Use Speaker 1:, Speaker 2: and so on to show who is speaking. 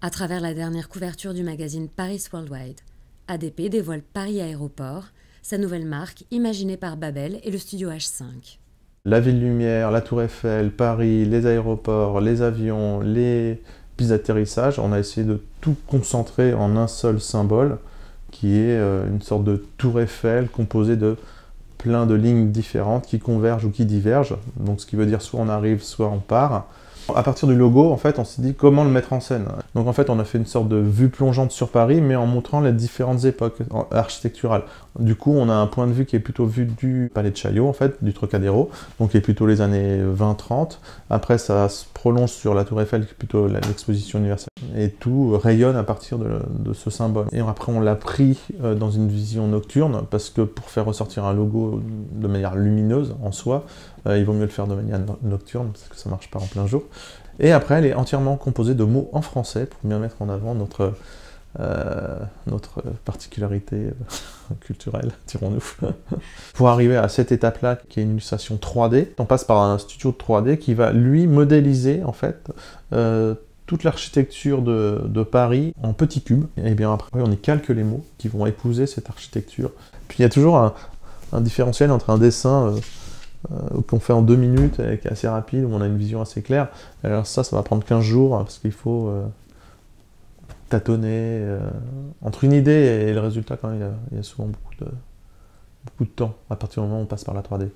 Speaker 1: À travers la dernière couverture du magazine Paris Worldwide, ADP dévoile Paris Aéroport, sa nouvelle marque imaginée par Babel et le studio H5.
Speaker 2: La ville lumière, la tour Eiffel, Paris, les aéroports, les avions, les pistes d'atterrissage, on a essayé de tout concentrer en un seul symbole qui est une sorte de tour Eiffel composée de plein de lignes différentes qui convergent ou qui divergent. Donc ce qui veut dire soit on arrive, soit on part. À partir du logo, en fait, on s'est dit comment le mettre en scène. Donc en fait, on a fait une sorte de vue plongeante sur Paris, mais en montrant les différentes époques architecturales. Du coup, on a un point de vue qui est plutôt vu du Palais de Chaillot, en fait, du Trocadéro, donc qui est plutôt les années 20-30. Après, ça se prolonge sur la Tour Eiffel, qui est plutôt l'exposition universelle. Et tout rayonne à partir de ce symbole. Et après, on l'a pris dans une vision nocturne, parce que pour faire ressortir un logo de manière lumineuse en soi, il vaut mieux le faire de manière nocturne, parce que ça ne marche pas en plein jour. Et après, elle est entièrement composée de mots en français, pour bien mettre en avant notre particularité culturelle, dirons-nous. Pour arriver à cette étape-là, qui est une illustration 3D, on passe par un studio de 3D qui va, lui, modéliser, en fait, toute l'architecture de Paris en petits cubes. Et bien après, on y calque les mots qui vont épouser cette architecture. Puis il y a toujours un différentiel entre un dessin qu'on fait en 2 minutes, et qui est assez rapide, où on a une vision assez claire. Alors ça va prendre 15 jours, parce qu'il faut tâtonner entre une idée et le résultat. Quand même, il y a souvent beaucoup de temps, à partir du moment où on passe par la 3D.